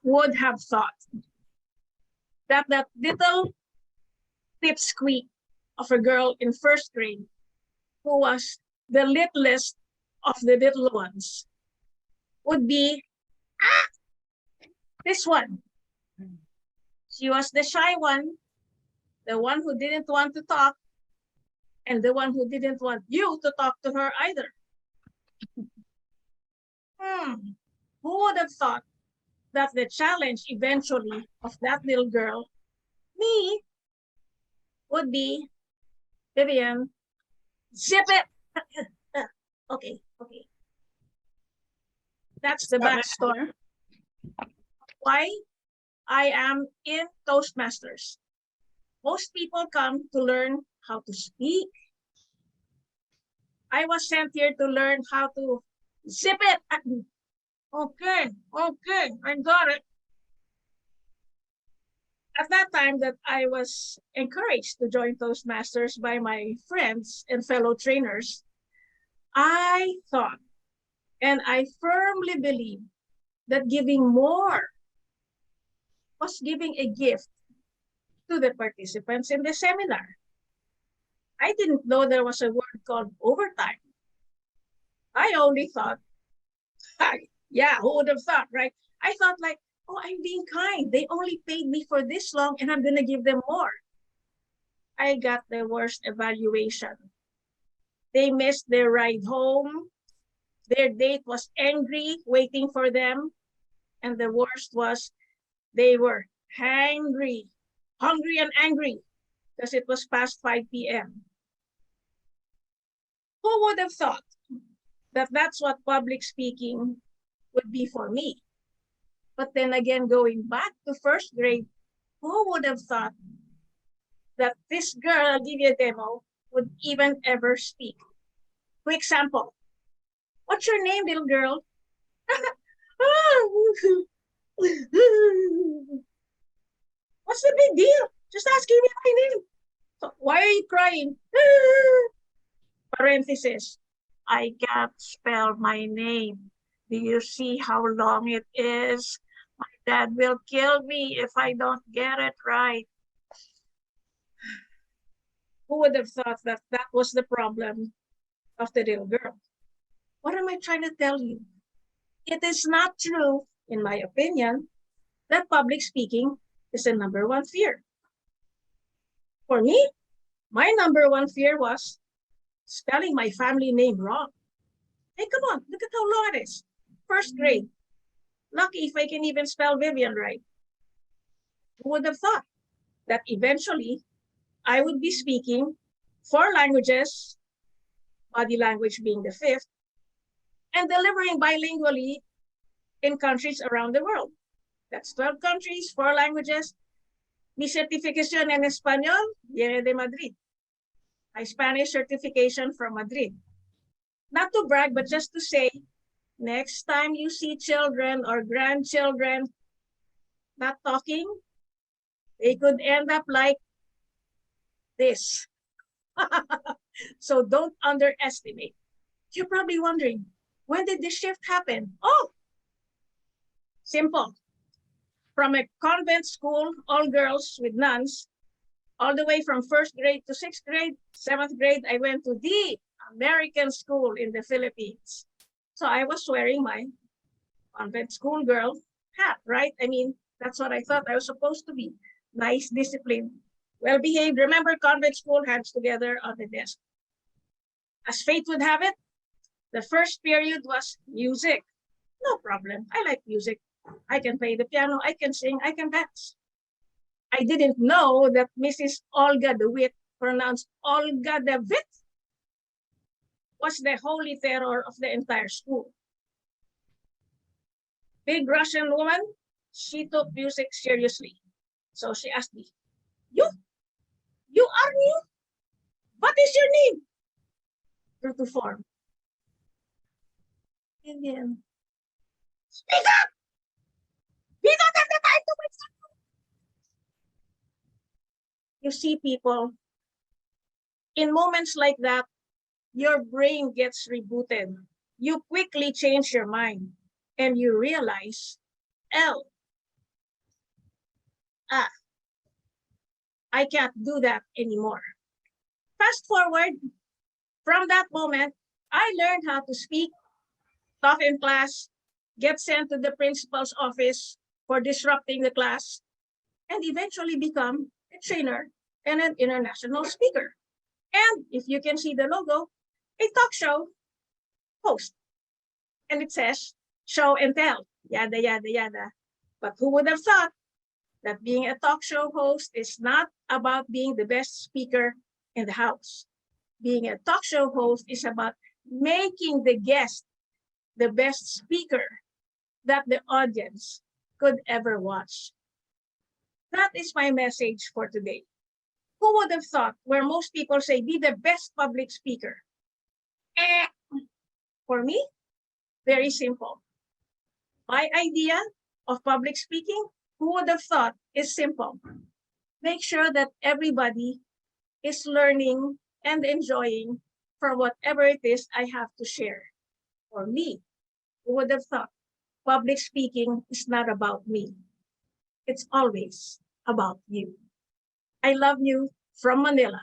would have thought that that little pipsqueak of a girl in first grade who was the littlest of the little ones would be this one. She was the shy one, the one who didn't want to talk, and the one who didn't want you to talk to her either. Who would have thought that the challenge eventually of that little girl, me, would be, Vivian, zip it. Okay. That's the backstory. Why I am in Toastmasters. Most people come to learn how to speak. I was sent here to learn how to zip it. Okay, I got it. At that time that I was encouraged to join Toastmasters by my friends and fellow trainers, I thought, and I firmly believe, that giving more was giving a gift to the participants in the seminar. I didn't know there was a word called overtime. I only thought, yeah, who would have thought, right? I thought like, oh, I'm being kind. They only paid me for this long and I'm going to give them more. I got the worst evaluation. They missed their ride home. Their date was angry, waiting for them. And the worst was they were hungry and angry because it was past 5 p.m. Who would have thought that that's what public speaking would be for me? But then again, going back to first grade, who would have thought that this girl, I'll give you a demo, would even ever speak? Quick sample. What's your name, little girl? What's the big deal? Just asking me my name. So why are you crying? Parenthesis. I can't spell my name. Do you see how long it is? My dad will kill me if I don't get it right. Who would have thought that that was the problem of the little girl? What am I trying to tell you? It is not true, in my opinion, that public speaking is the number one fear. For me, my number one fear was spelling my family name wrong. Hey, come on, look at how long it is. First grade. Lucky if I can even spell Vivian right. Who would have thought that eventually I would be speaking 4 languages, body language being the 5th, and delivering bilingually in countries around the world. That's 12 countries, 4 languages. Mi certificación en español viene de Madrid. My Spanish certification from Madrid. Not to brag, but just to say, next time you see children or grandchildren not talking, they could end up like this. So don't underestimate. You're probably wondering, when did this shift happen? Oh, simple. From a convent school, all girls with nuns, all the way from 1st grade to 6th grade, 7th grade, I went to the American school in the Philippines. So I was wearing my convent school girl hat, right? I mean, that's what I thought I was supposed to be. Nice, disciplined, well-behaved. Remember, convent school, hands together on the desk. As fate would have it, the first period was music. No problem. I like music. I can play the piano, I can sing, I can dance. I didn't know that Mrs. Olga de Witt, pronounced Olga de Witt, was the holy terror of the entire school. Big Russian woman, she took music seriously. So she asked me, you are new? What is your name? True to form. And then, speak up! We don't have the time to waste. You see, people, in moments like that, your brain gets rebooted. You quickly change your mind and you realize, L, ah, I can't do that anymore. Fast forward, from that moment, I learned how to speak, talk in class, get sent to the principal's office for disrupting the class, and eventually become a trainer and an international speaker. And if you can see the logo, a talk show host. And it says show and tell, yada, yada, yada. But who would have thought that being a talk show host is not about being the best speaker in the house? Being a talk show host is about making the guest the best speaker that the audience could ever watch. That is my message for today. Who would have thought, where most people say, be the best public speaker? For me, very simple. My idea of public speaking, who would have thought, is simple. Make sure that everybody is learning and enjoying for whatever it is I have to share. For me, who would have thought public speaking is not about me? It's always about you. I love you from Manila.